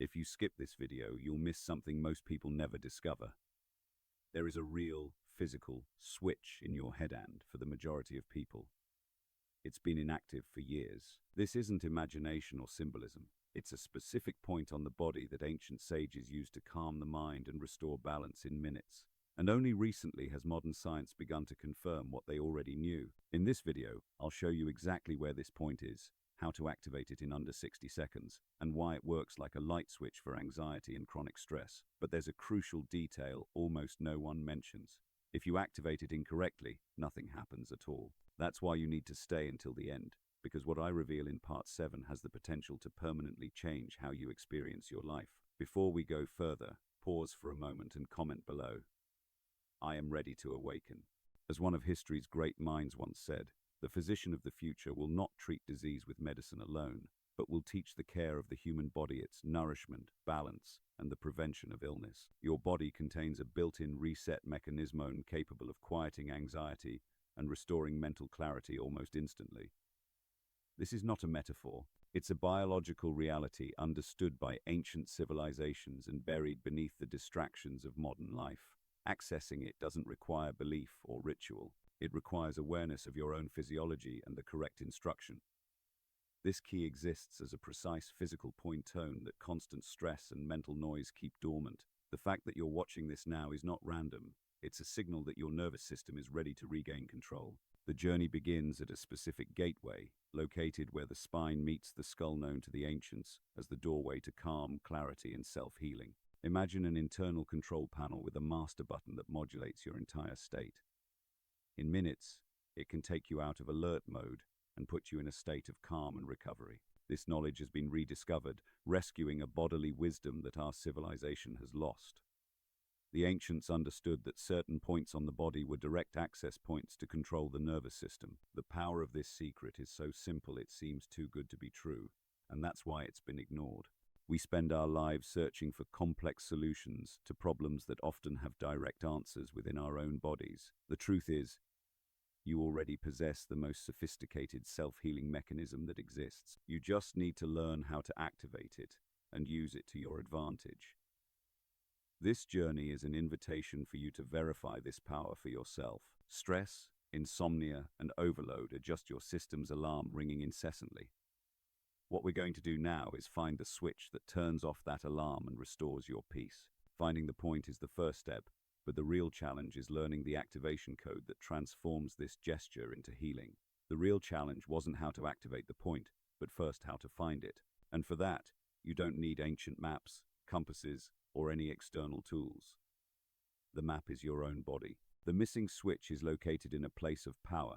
If you skip this video, you'll miss something most people never discover. There is a real, physical switch in your headand for the majority of people. It's been inactive for years. This isn't imagination or symbolism. It's a specific point on the body that ancient sages used to calm the mind and restore balance in minutes. And only recently has modern science begun to confirm what they already knew. In this video, I'll show you exactly where this point is, how to activate it in under 60 seconds, and why it works like a light switch for anxiety and chronic stress. But there's a crucial detail almost no one mentions. If you activate it incorrectly, nothing happens at all. That's why you need to stay until the end, because what I reveal in part 7 has the potential to permanently change how you experience your life. Before we go further, pause for a moment and comment below. I am ready to awaken. As one of history's great minds once said, the physician of the future will not treat disease with medicine alone, but will teach the care of the human body its nourishment, balance, and the prevention of illness. Your body contains a built-in reset mechanism capable of quieting anxiety and restoring mental clarity almost instantly. This is not a metaphor. It's a biological reality understood by ancient civilizations and buried beneath the distractions of modern life. Accessing it doesn't require belief or ritual. It requires awareness of your own physiology and the correct instruction. This key exists as a precise physical point tone that constant stress and mental noise keep dormant. The fact that you're watching this now is not random. It's a signal that your nervous system is ready to regain control. The journey begins at a specific gateway, located where the spine meets the skull, known to the ancients as the doorway to calm, clarity, and self-healing. Imagine an internal control panel with a master button that modulates your entire state. In minutes, it can take you out of alert mode and put you in a state of calm and recovery. This knowledge has been rediscovered, rescuing a bodily wisdom that our civilization has lost. The ancients understood that certain points on the body were direct access points to control the nervous system. The power of this secret is so simple it seems too good to be true, and that's why it's been ignored. We spend our lives searching for complex solutions to problems that often have direct answers within our own bodies. The truth is, you already possess the most sophisticated self-healing mechanism that exists. You just need to learn how to activate it and use it to your advantage. This journey is an invitation for you to verify this power for yourself. Stress, insomnia, and overload are just your system's alarm ringing incessantly. What we're going to do now is find the switch that turns off that alarm and restores your peace. Finding the point is the first step, but the real challenge is learning the activation code that transforms this gesture into healing. The real challenge wasn't how to activate the point, but first how to find it. And for that, you don't need ancient maps, compasses, or any external tools. The map is your own body. The missing switch is located in a place of power,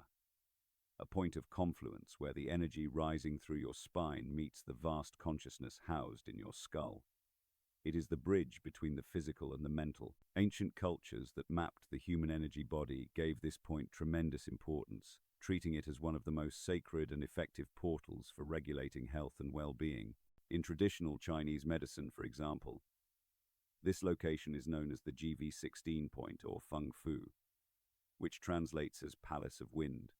a point of confluence where the energy rising through your spine meets the vast consciousness housed in your skull. It is the bridge between the physical and the mental. Ancient cultures that mapped the human energy body gave this point tremendous importance, treating it as one of the most sacred and effective portals for regulating health and well-being. In traditional Chinese medicine, for example, this location is known as the GV16 point, or Feng Fu, which translates as Palace of Wind.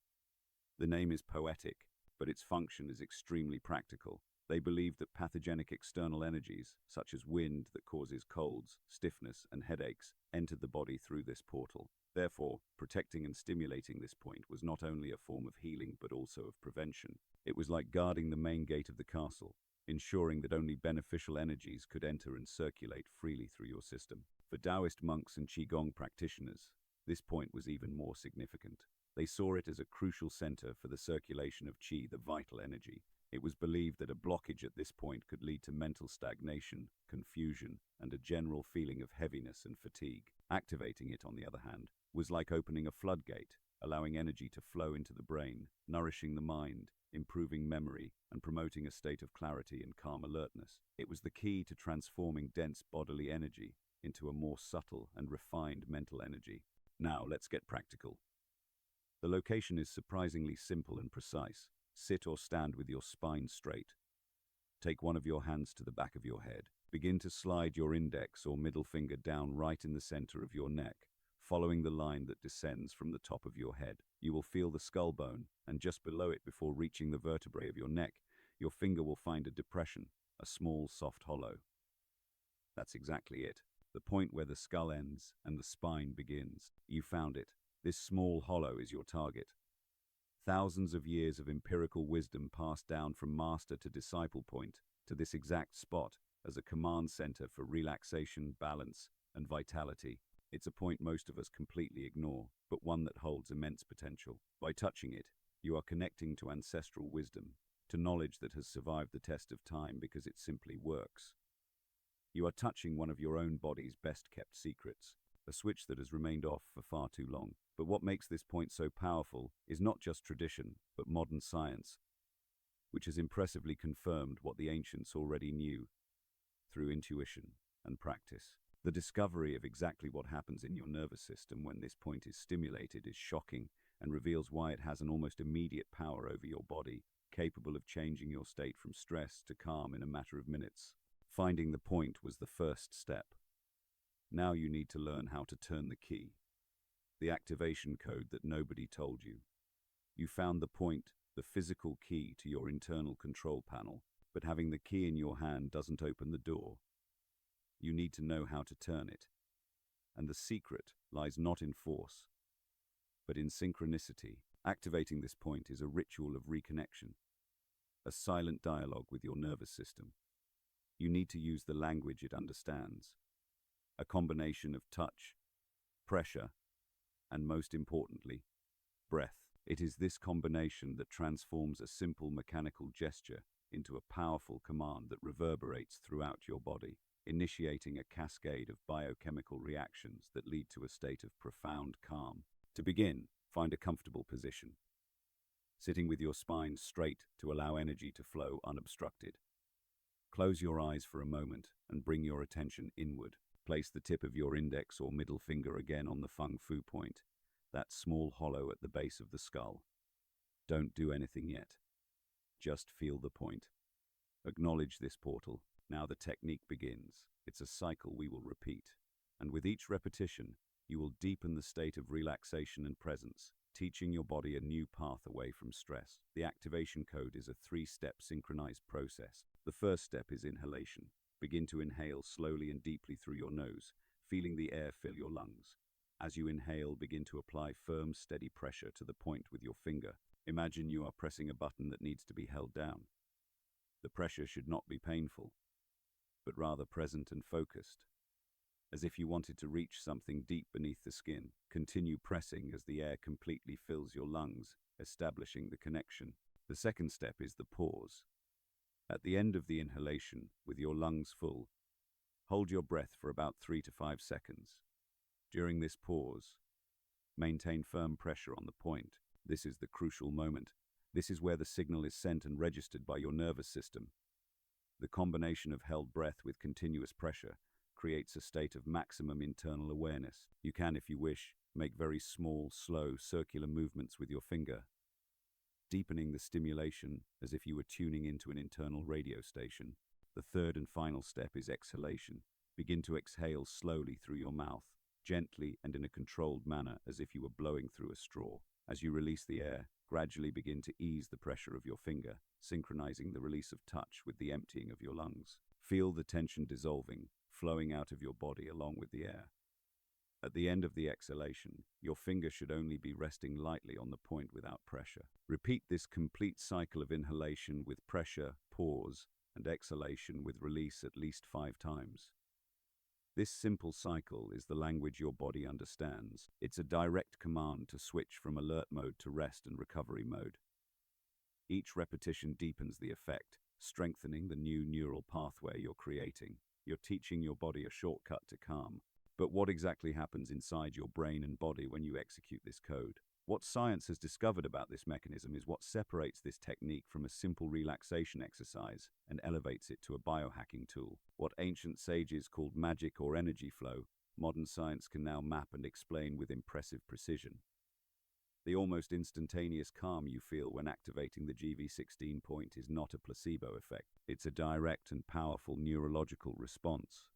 The name is poetic, but its function is extremely practical. They believe that pathogenic external energies, such as wind that causes colds, stiffness, and headaches, entered the body through this portal. Therefore, protecting and stimulating this point was not only a form of healing, but also of prevention. It was like guarding the main gate of the castle, ensuring that only beneficial energies could enter and circulate freely through your system. For Taoist monks and Qigong practitioners, this point was even more significant. They saw it as a crucial center for the circulation of qi, the vital energy. It was believed that a blockage at this point could lead to mental stagnation, confusion, and a general feeling of heaviness and fatigue. Activating it, on the other hand, was like opening a floodgate, allowing energy to flow into the brain, nourishing the mind, improving memory, and promoting a state of clarity and calm alertness. It was the key to transforming dense bodily energy into a more subtle and refined mental energy. Now, let's get practical. The location is surprisingly simple and precise. Sit or stand with your spine straight. Take one of your hands to the back of your head. Begin to slide your index or middle finger down right in the center of your neck, following the line that descends from the top of your head. You will feel the skull bone, and just below it, before reaching the vertebrae of your neck, your finger will find a depression, a small, soft hollow. That's exactly it. The point where the skull ends and the spine begins. You found it. This small hollow is your target. Thousands of years of empirical wisdom passed down from master to disciple point to this exact spot as a command center for relaxation, balance, and vitality. It's a point most of us completely ignore, but one that holds immense potential. By touching it, you are connecting to ancestral wisdom, to knowledge that has survived the test of time because it simply works. You are touching one of your own body's best-kept secrets, a switch that has remained off for far too long. But what makes this point so powerful is not just tradition, but modern science, which has impressively confirmed what the ancients already knew through intuition and practice. The discovery of exactly what happens in your nervous system when this point is stimulated is shocking and reveals why it has an almost immediate power over your body, capable of changing your state from stress to calm in a matter of minutes. Finding the point was the first step. Now you need to learn how to turn the key, the activation code that nobody told you. You found the point, the physical key to your internal control panel, but having the key in your hand doesn't open the door. You need to know how to turn it. And the secret lies not in force, but in synchronicity. Activating this point is a ritual of reconnection, a silent dialogue with your nervous system. You need to use the language it understands, a combination of touch, pressure, and most importantly, breath. It is this combination that transforms a simple mechanical gesture into a powerful command that reverberates throughout your body, initiating a cascade of biochemical reactions that lead to a state of profound calm. To begin, find a comfortable position, sitting with your spine straight to allow energy to flow unobstructed. Close your eyes for a moment and bring your attention inward. Place the tip of your index or middle finger again on the Feng Fu point, that small hollow at the base of the skull. Don't do anything yet. Just feel the point. Acknowledge this portal. Now the technique begins. It's a cycle we will repeat. And with each repetition, you will deepen the state of relaxation and presence, teaching your body a new path away from stress. The activation code is a 3-step synchronized process. The first step is inhalation. Begin to inhale slowly and deeply through your nose, feeling the air fill your lungs. As you inhale, begin to apply firm, steady pressure to the point with your finger. Imagine you are pressing a button that needs to be held down. The pressure should not be painful, but rather present and focused, as if you wanted to reach something deep beneath the skin. Continue pressing as the air completely fills your lungs, establishing the connection. The second step is the pause. At the end of the inhalation, with your lungs full, hold your breath for about 3 to 5 seconds. During this pause, maintain firm pressure on the point. This is the crucial moment. This is where the signal is sent and registered by your nervous system. The combination of held breath with continuous pressure creates a state of maximum internal awareness. You can, if you wish, make very small, slow, circular movements with your finger, deepening the stimulation as if you were tuning into an internal radio station. The third and final step is exhalation. Begin to exhale slowly through your mouth, gently and in a controlled manner as if you were blowing through a straw. As you release the air, gradually begin to ease the pressure of your finger, synchronizing the release of touch with the emptying of your lungs. Feel the tension dissolving, flowing out of your body along with the air. At the end of the exhalation, your finger should only be resting lightly on the point without pressure. Repeat this complete cycle of inhalation with pressure, pause, and exhalation with release at least 5 times. This simple cycle is the language your body understands. It's a direct command to switch from alert mode to rest and recovery mode. Each repetition deepens the effect, strengthening the new neural pathway you're creating. You're teaching your body a shortcut to calm. But what exactly happens inside your brain and body when you execute this code? What science has discovered about this mechanism is what separates this technique from a simple relaxation exercise and elevates it to a biohacking tool. What ancient sages called magic or energy flow, modern science can now map and explain with impressive precision. The almost instantaneous calm you feel when activating the GV16 point is not a placebo effect. It's a direct and powerful neurological response.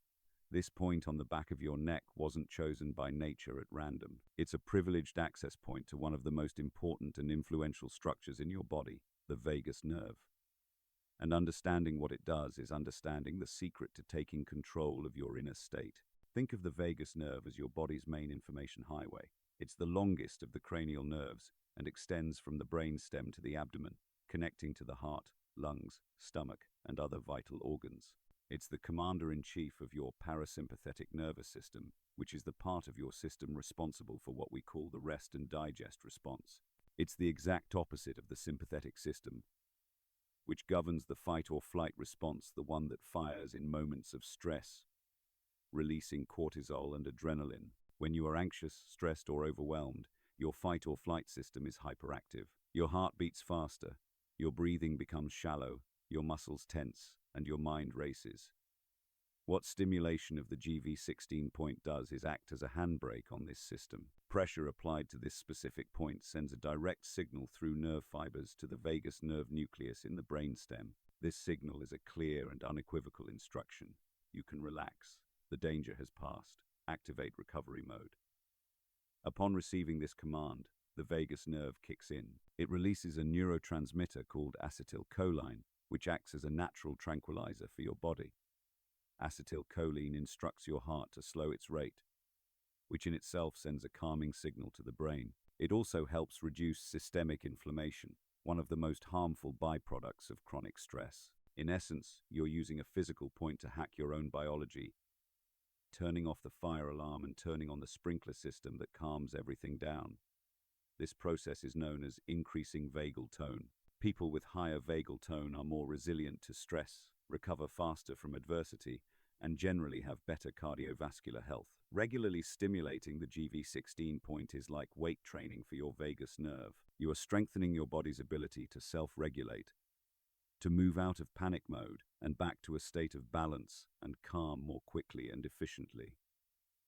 This point on the back of your neck wasn't chosen by nature at random. It's a privileged access point to one of the most important and influential structures in your body, the vagus nerve. And understanding what it does is understanding the secret to taking control of your inner state. Think of the vagus nerve as your body's main information highway. It's the longest of the cranial nerves and extends from the brainstem to the abdomen, connecting to the heart, lungs, stomach, and other vital organs. It's the commander-in-chief of your parasympathetic nervous system, which is the part of your system responsible for what we call the rest and digest response. It's the exact opposite of the sympathetic system, which governs the fight or flight response, the one that fires in moments of stress, releasing cortisol and adrenaline. When you are anxious, stressed, or overwhelmed, your fight or flight system is hyperactive. Your heart beats faster, your breathing becomes shallow, your muscles tense, and your mind races. What stimulation of the GV16 point does is act as a handbrake on this system. Pressure applied to this specific point sends a direct signal through nerve fibers to the vagus nerve nucleus in the brainstem. This signal is a clear and unequivocal instruction. You can relax. The danger has passed. Activate recovery mode. Upon receiving this command, the vagus nerve kicks in. It releases a neurotransmitter called acetylcholine, which acts as a natural tranquilizer for your body. Acetylcholine instructs your heart to slow its rate, which in itself sends a calming signal to the brain. It also helps reduce systemic inflammation, one of the most harmful byproducts of chronic stress. In essence, you're using a physical point to hack your own biology, turning off the fire alarm and turning on the sprinkler system that calms everything down. This process is known as increasing vagal tone. People with higher vagal tone are more resilient to stress, recover faster from adversity, and generally have better cardiovascular health. Regularly stimulating the GV16 point is like weight training for your vagus nerve. You are strengthening your body's ability to self-regulate, to move out of panic mode and back to a state of balance and calm more quickly and efficiently.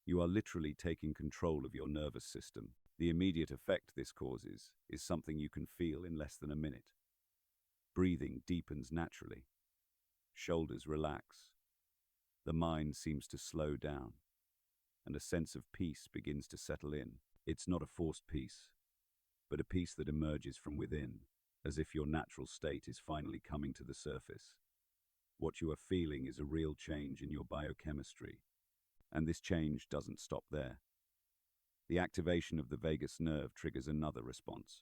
You are literally taking control of your nervous system. The immediate effect this causes is something you can feel in less than a minute. Breathing deepens naturally. Shoulders relax. The mind seems to slow down, and a sense of peace begins to settle in. It's not a forced peace, but a peace that emerges from within, as if your natural state is finally coming to the surface. What you are feeling is a real change in your biochemistry, and this change doesn't stop there. The activation of the vagus nerve triggers another response,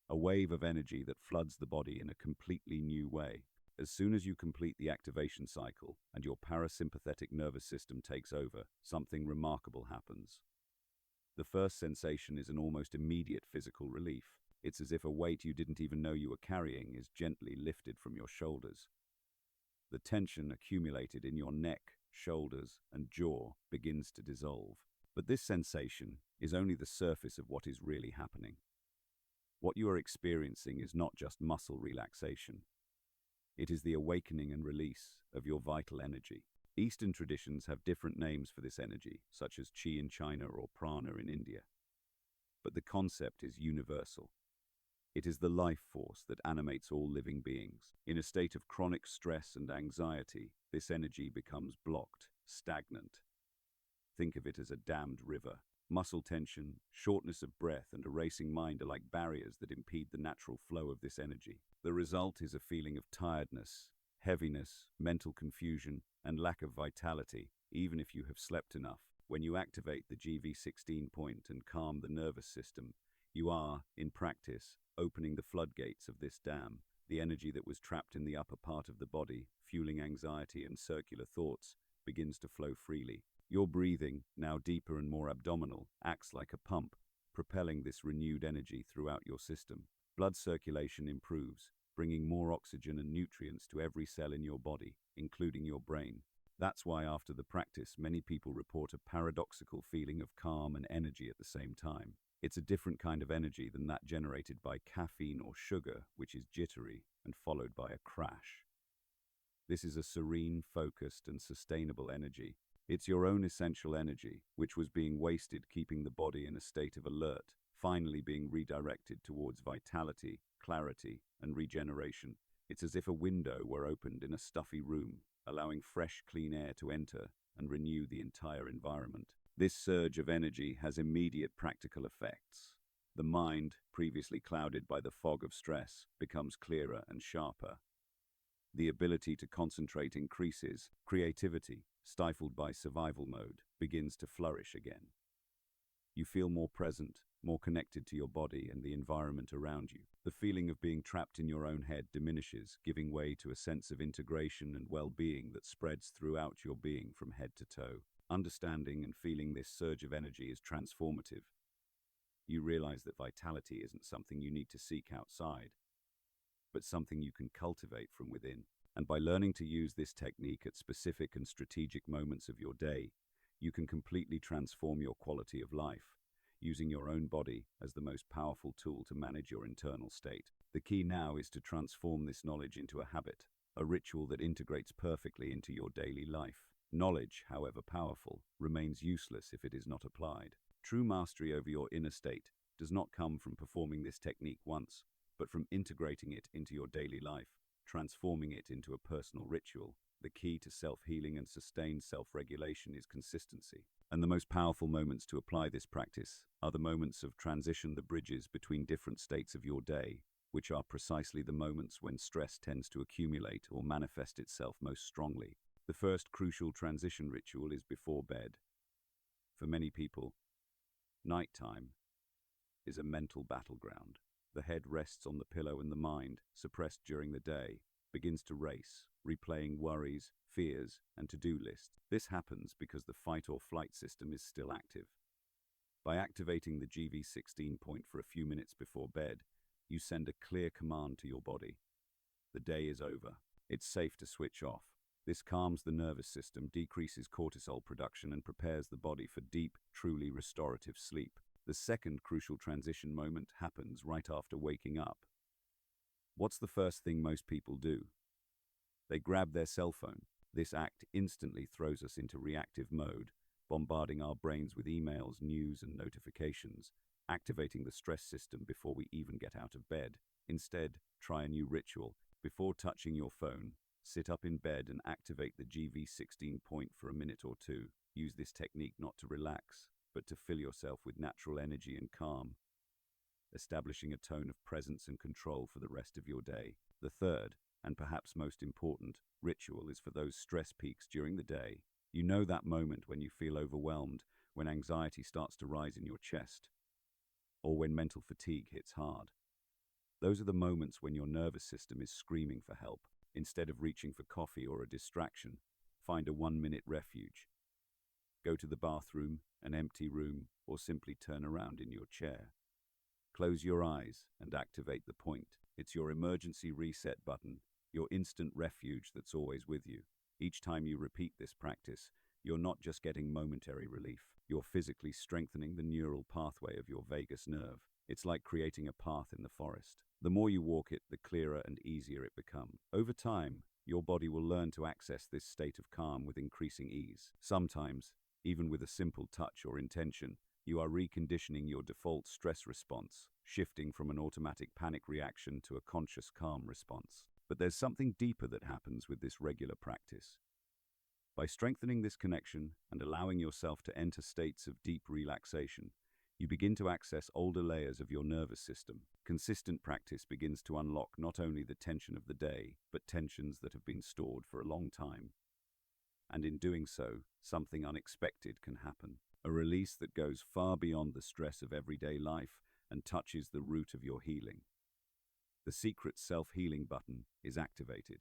a wave of energy that floods the body in a completely new way. As soon as you complete the activation cycle and your parasympathetic nervous system takes over, something remarkable happens. The first sensation is an almost immediate physical relief. It's as if a weight you didn't even know you were carrying is gently lifted from your shoulders. The tension accumulated in your neck, shoulders, and jaw begins to dissolve. But this sensation is only the surface of what is really happening. What you are experiencing is not just muscle relaxation. It is the awakening and release of your vital energy. Eastern traditions have different names for this energy, such as Qi in China or Prana in India. But the concept is universal. It is the life force that animates all living beings. In a state of chronic stress and anxiety, this energy becomes blocked, stagnant. Think of it as a dammed river. Muscle tension, shortness of breath, and a racing mind are like barriers that impede the natural flow of this energy. The result is a feeling of tiredness, heaviness, mental confusion, and lack of vitality, even if you have slept enough. When you activate the GV16 point and calm the nervous system, you are, in practice, opening the floodgates of this dam. The energy that was trapped in the upper part of the body, fueling anxiety and circular thoughts, begins to flow freely. Your breathing, now deeper and more abdominal, acts like a pump, propelling this renewed energy throughout your system. Blood circulation improves, bringing more oxygen and nutrients to every cell in your body, including your brain. That's why after the practice, many people report a paradoxical feeling of calm and energy at the same time. It's a different kind of energy than that generated by caffeine or sugar, which is jittery and followed by a crash. This is a serene, focused, and sustainable energy. It's your own essential energy, which was being wasted keeping the body in a state of alert, finally being redirected towards vitality, clarity, and regeneration. It's as if a window were opened in a stuffy room, allowing fresh, clean air to enter and renew the entire environment. This surge of energy has immediate practical effects. The mind, previously clouded by the fog of stress, becomes clearer and sharper. The ability to concentrate increases. Creativity, stifled by survival mode, begins to flourish again. You feel more present, more connected to your body and the environment around you. The feeling of being trapped in your own head diminishes, giving way to a sense of integration and well-being that spreads throughout your being from head to toe. Understanding and feeling this surge of energy is transformative. You realize that vitality isn't something you need to seek outside, but something you can cultivate from within. And by learning to use this technique at specific and strategic moments of your day, you can completely transform your quality of life, using your own body as the most powerful tool to manage your internal state. The key now is to transform this knowledge into a habit, a ritual that integrates perfectly into your daily life. Knowledge, however powerful, remains useless if it is not applied. True mastery over your inner state does not come from performing this technique once, but from integrating it into your daily life, transforming it into a personal ritual. The key to self-healing and sustained self-regulation is consistency. And the most powerful moments to apply this practice are the moments of transition, the bridges between different states of your day, which are precisely the moments when stress tends to accumulate or manifest itself most strongly. The first crucial transition ritual is before bed. For many people, nighttime is a mental battleground. The head rests on the pillow and the mind, suppressed during the day, begins to race, replaying worries, fears, and to-do lists. This happens because the fight or flight system is still active. By activating the GV16 point for a few minutes before bed, you send a clear command to your body. The day is over. It's safe to switch off. This calms the nervous system, decreases cortisol production, and prepares the body for deep, truly restorative sleep. The second crucial transition moment happens right after waking up. What's the first thing most people do? They grab their cell phone. This act instantly throws us into reactive mode, bombarding our brains with emails, news, and notifications, activating the stress system before we even get out of bed. Instead, try a new ritual. Before touching your phone, sit up in bed and activate the GV16 point for a minute or two. Use this technique not to relax, but to fill yourself with natural energy and calm, establishing a tone of presence and control for the rest of your day. The third, and perhaps most important, ritual is for those stress peaks during the day. You know that moment when you feel overwhelmed, when anxiety starts to rise in your chest, or when mental fatigue hits hard. Those are the moments when your nervous system is screaming for help. Instead of reaching for coffee or a distraction, find a 1-minute refuge. Go to the bathroom, an empty room, or simply turn around in your chair. Close your eyes and activate the point. It's your emergency reset button, your instant refuge that's always with you. Each time you repeat this practice, you're not just getting momentary relief. You're physically strengthening the neural pathway of your vagus nerve. It's like creating a path in the forest. The more you walk it, the clearer and easier it becomes. Over time, your body will learn to access this state of calm with increasing ease. Sometimes, even with a simple touch or intention, you are reconditioning your default stress response, shifting from an automatic panic reaction to a conscious calm response. But there's something deeper that happens with this regular practice. By strengthening this connection and allowing yourself to enter states of deep relaxation, you begin to access older layers of your nervous system. Consistent practice begins to unlock not only the tension of the day, but tensions that have been stored for a long time. And in doing so, something unexpected can happen. A release that goes far beyond the stress of everyday life and touches the root of your healing. The secret self-healing button is activated.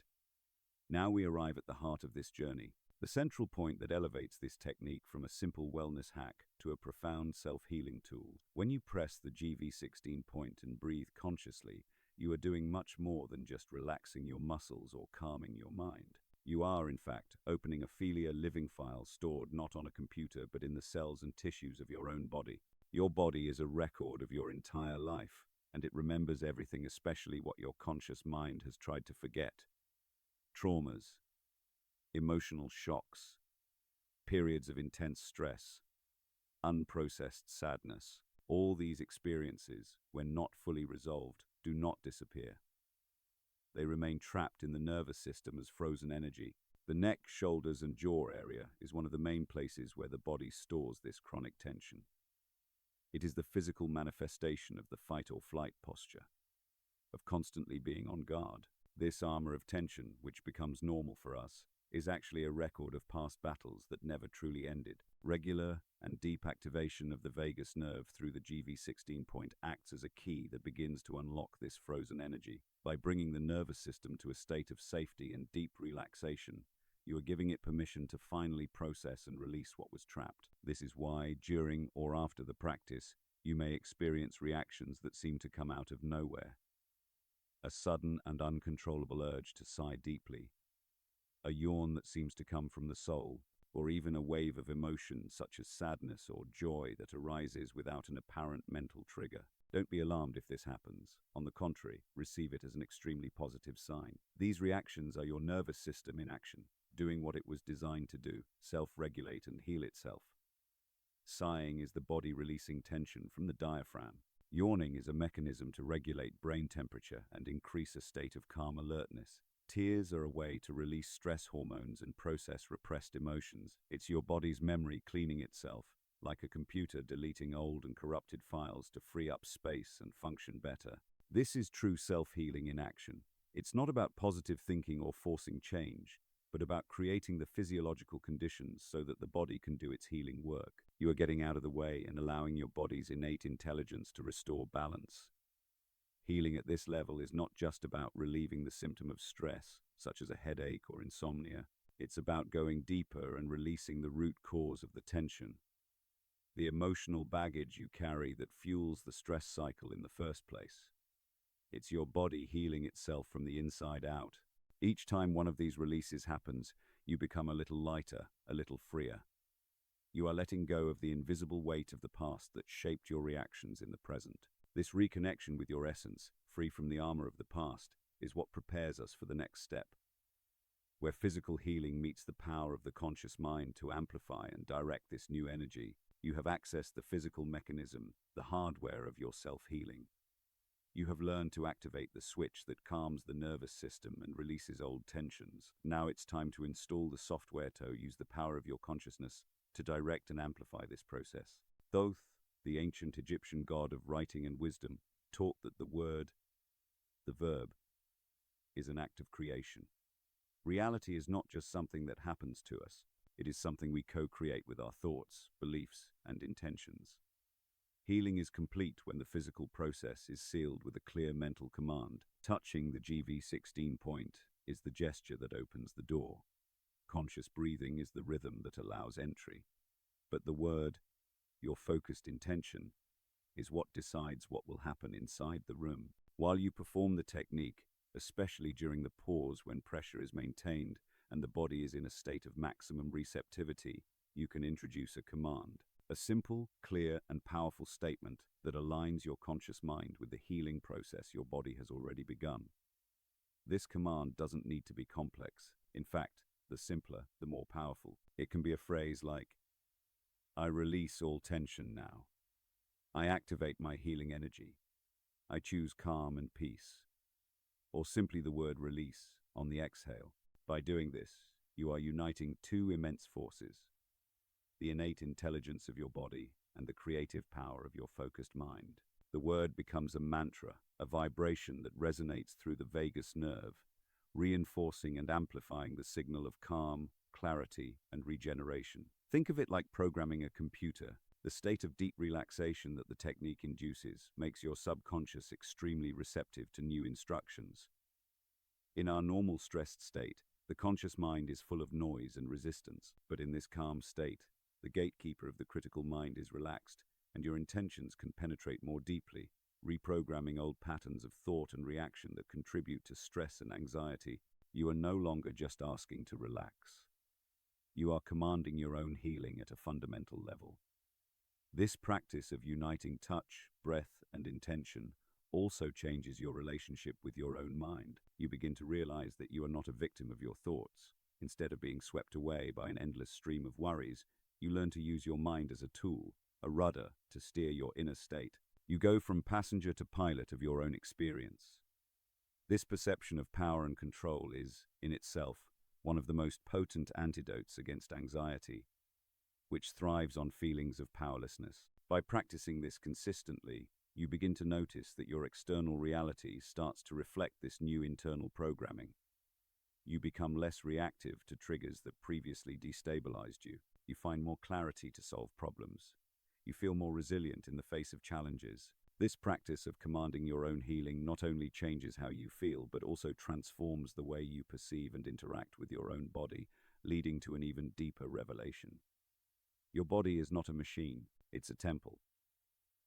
Now we arrive at the heart of this journey, the central point that elevates this technique from a simple wellness hack to a profound self-healing tool. When you press the GV16 point and breathe consciously, you are doing much more than just relaxing your muscles or calming your mind. You are, in fact, opening a living file stored not on a computer but in the cells and tissues of your own body. Your body is a record of your entire life, and it remembers everything, especially what your conscious mind has tried to forget. Traumas, emotional shocks, periods of intense stress, unprocessed sadness. All these experiences, when not fully resolved, do not disappear. They remain trapped in the nervous system as frozen energy. The neck, shoulders, and jaw area is one of the main places where the body stores this chronic tension. It is the physical manifestation of the fight or flight posture, of constantly being on guard. This armor of tension, which becomes normal for us, is actually a record of past battles that never truly ended. Regular and deep activation of the vagus nerve through the GV16 point acts as a key that begins to unlock this frozen energy. By bringing the nervous system to a state of safety and deep relaxation, you are giving it permission to finally process and release what was trapped. This is why, during or after the practice, you may experience reactions that seem to come out of nowhere. A sudden and uncontrollable urge to sigh deeply, a yawn that seems to come from the soul, or even a wave of emotion such as sadness or joy that arises without an apparent mental trigger. Don't be alarmed if this happens. On the contrary, receive it as an extremely positive sign. These reactions are your nervous system in action, doing what it was designed to do, self-regulate and heal itself. Sighing is the body releasing tension from the diaphragm. Yawning is a mechanism to regulate brain temperature and increase a state of calm alertness. Tears are a way to release stress hormones and process repressed emotions. It's your body's memory cleaning itself, like a computer deleting old and corrupted files to free up space and function better. This is true self-healing in action. It's not about positive thinking or forcing change, but about creating the physiological conditions so that the body can do its healing work. You are getting out of the way and allowing your body's innate intelligence to restore balance. Healing at this level is not just about relieving the symptom of stress, such as a headache or insomnia. It's about going deeper and releasing the root cause of the tension, the emotional baggage you carry that fuels the stress cycle in the first place. It's your body healing itself from the inside out. Each time one of these releases happens, you become a little lighter, a little freer. You are letting go of the invisible weight of the past that shaped your reactions in the present. This reconnection with your essence, free from the armor of the past, is what prepares us for the next step, where physical healing meets the power of the conscious mind to amplify and direct this new energy. You have accessed the physical mechanism, the hardware of your self-healing. You have learned to activate the switch that calms the nervous system and releases old tensions. Now it's time to install the software to use the power of your consciousness to direct and amplify this process. Thoth, the ancient Egyptian god of writing and wisdom, taught that the word, the verb, is an act of creation. Reality is not just something that happens to us. It is something we co-create with our thoughts, beliefs, and intentions. Healing is complete when the physical process is sealed with a clear mental command. Touching the GV16 point is the gesture that opens the door. Conscious breathing is the rhythm that allows entry. But the word, your focused intention, is what decides what will happen inside the room. While you perform the technique, especially during the pause when pressure is maintained and the body is in a state of maximum receptivity, you can introduce a command. A simple, clear, and powerful statement that aligns your conscious mind with the healing process your body has already begun. This command doesn't need to be complex. In fact, the simpler, the more powerful. It can be a phrase like, I release all tension now. I activate my healing energy. I choose calm and peace. Or simply the word release on the exhale. By doing this, you are uniting two immense forces, the innate intelligence of your body and the creative power of your focused mind. The word becomes a mantra, a vibration that resonates through the vagus nerve, reinforcing and amplifying the signal of calm, clarity, and regeneration. Think of it like programming a computer. The state of deep relaxation that the technique induces makes your subconscious extremely receptive to new instructions. In our normal stressed state, the conscious mind is full of noise and resistance, but in this calm state, the gatekeeper of the critical mind is relaxed, and your intentions can penetrate more deeply, reprogramming old patterns of thought and reaction that contribute to stress and anxiety. You are no longer just asking to relax. You are commanding your own healing at a fundamental level. This practice of uniting touch, breath, and intention also changes your relationship with your own mind. You begin to realize that you are not a victim of your thoughts. Instead of being swept away by an endless stream of worries, you learn to use your mind as a tool, a rudder to steer your inner state. You go from passenger to pilot of your own experience. This perception of power and control is, in itself, one of the most potent antidotes against anxiety, which thrives on feelings of powerlessness. By practicing this consistently, You begin to notice that your external reality starts to reflect this new internal programming. You become less reactive to triggers that previously destabilized you. You find more clarity to solve problems. You feel more resilient in the face of challenges. This practice of commanding your own healing not only changes how you feel, but also transforms the way you perceive and interact with your own body, leading to an even deeper revelation. Your body is not a machine, it's a temple.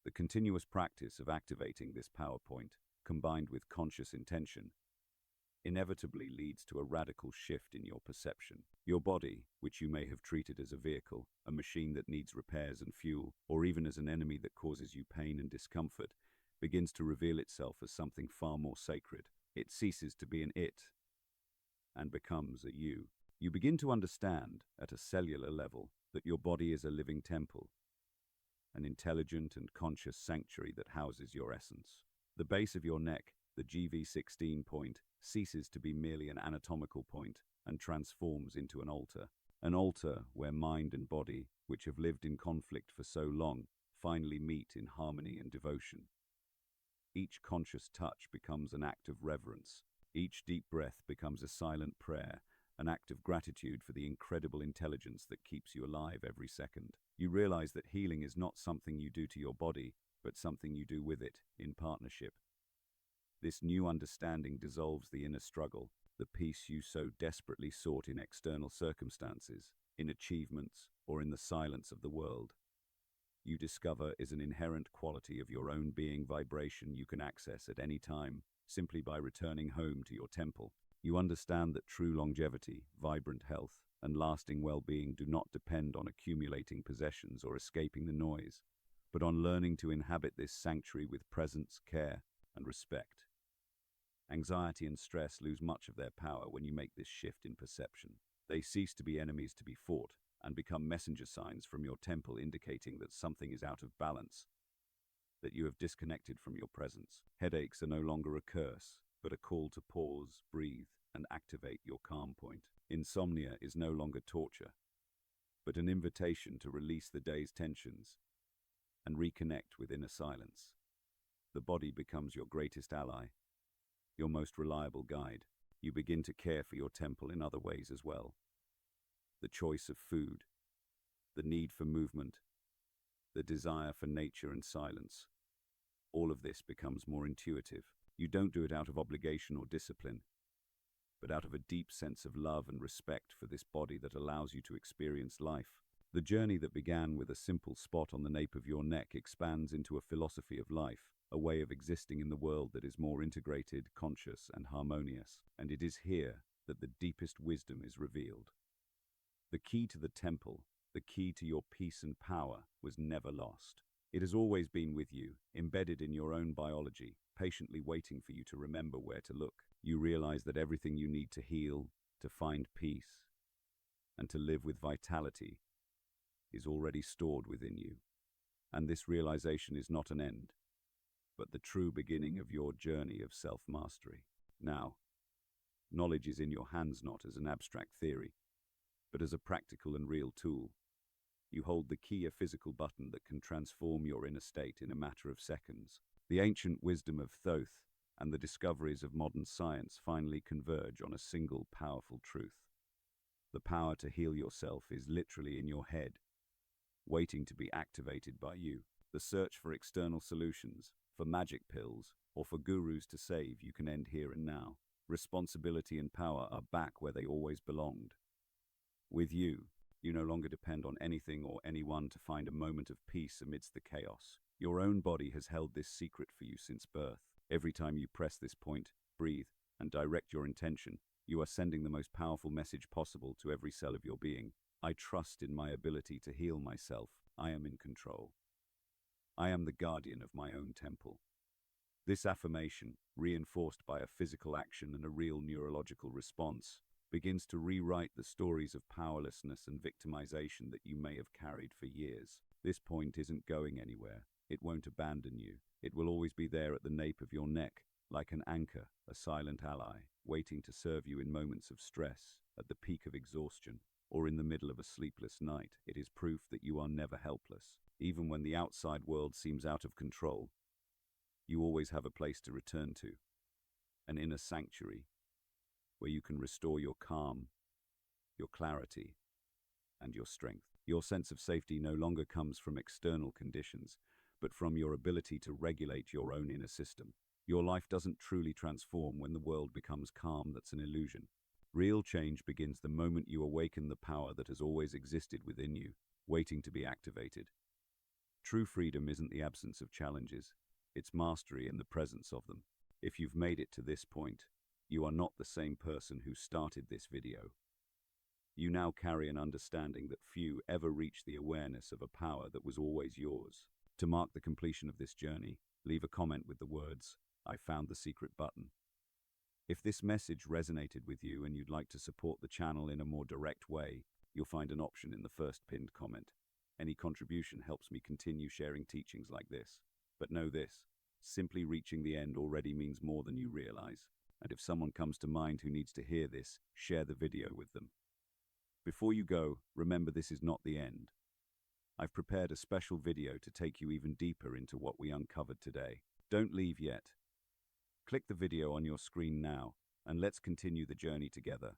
The continuous practice of activating this power point, combined with conscious intention, inevitably leads to a radical shift in your perception. Your body, which you may have treated as a vehicle, a machine that needs repairs and fuel, or even as an enemy that causes you pain and discomfort, begins to reveal itself as something far more sacred. It ceases to be an it and becomes a you. You begin to understand, at a cellular level, that your body is a living temple, an intelligent and conscious sanctuary that houses your essence. The base of your neck, the GV16 point, ceases to be merely an anatomical point and transforms into an altar where mind and body, which have lived in conflict for so long, finally meet in harmony and devotion. Each conscious touch becomes an act of reverence. Each deep breath becomes a silent prayer, an act of gratitude for the incredible intelligence that keeps you alive every second. You realize that healing is not something you do to your body, but something you do with it, in partnership. This new understanding dissolves the inner struggle, the peace you so desperately sought in external circumstances, in achievements, or in the silence of the world. You discover is an inherent quality of your own being vibration you can access at any time, simply by returning home to your temple. You understand that true longevity, vibrant health, and lasting well-being do not depend on accumulating possessions or escaping the noise, but on learning to inhabit this sanctuary with presence, care, and respect. Anxiety and stress lose much of their power when you make this shift in perception. They cease to be enemies to be fought and become messenger signs from your temple indicating that something is out of balance, that you have disconnected from your presence. Headaches are no longer a curse, but a call to pause, breathe, and activate your calm point. Insomnia is no longer torture, but an invitation to release the day's tensions and reconnect with inner silence. The body becomes your greatest ally, your most reliable guide. You begin to care for your temple in other ways as well. The choice of food, the need for movement, the desire for nature and silence. All of this becomes more intuitive. You don't do it out of obligation or discipline, but out of a deep sense of love and respect for this body that allows you to experience life. The journey that began with a simple spot on the nape of your neck expands into a philosophy of life, a way of existing in the world that is more integrated, conscious, and harmonious. And it is here that the deepest wisdom is revealed. The key to the temple, the key to your peace and power, was never lost. It has always been with you, embedded in your own biology, patiently waiting for you to remember where to look. You realize that everything you need to heal, to find peace, and to live with vitality is already stored within you. And this realization is not an end, but the true beginning of your journey of self-mastery. Now, knowledge is in your hands not as an abstract theory, but as a practical and real tool. You hold the key, a physical button that can transform your inner state in a matter of seconds. The ancient wisdom of Thoth and the discoveries of modern science finally converge on a single powerful truth. The power to heal yourself is literally in your head, waiting to be activated by you. The search for external solutions, for magic pills, or for gurus to save you can end here and now. Responsibility and power are back where they always belonged. With you, you no longer depend on anything or anyone to find a moment of peace amidst the chaos. Your own body has held this secret for you since birth. Every time you press this point, breathe, and direct your intention, you are sending the most powerful message possible to every cell of your being. I trust in my ability to heal myself. I am in control. I am the guardian of my own temple. This affirmation, reinforced by a physical action and a real neurological response, begins to rewrite the stories of powerlessness and victimization that you may have carried for years. This point isn't going anywhere. It won't abandon you. It will always be there at the nape of your neck, like an anchor, a silent ally, waiting to serve you in moments of stress, at the peak of exhaustion, or in the middle of a sleepless night. It is proof that you are never helpless. Even when the outside world seems out of control, you always have a place to return to, an inner sanctuary where you can restore your calm, your clarity, and your strength. Your sense of safety no longer comes from external conditions, but from your ability to regulate your own inner system. Your life doesn't truly transform when the world becomes calm. That's an illusion. Real change begins the moment you awaken the power that has always existed within you, waiting to be activated. True freedom isn't the absence of challenges, it's mastery in the presence of them. If you've made it to this point, you are not the same person who started this video. You now carry an understanding that few ever reach the awareness of a power that was always yours. To mark the completion of this journey, leave a comment with the words, "I found the secret button." If this message resonated with you and you'd like to support the channel in a more direct way, you'll find an option in the first pinned comment. Any contribution helps me continue sharing teachings like this. But know this, simply reaching the end already means more than you realize. And if someone comes to mind who needs to hear this, share the video with them. Before you go, remember this is not the end. I've prepared a special video to take you even deeper into what we uncovered today. Don't leave yet. Click the video on your screen now, and let's continue the journey together.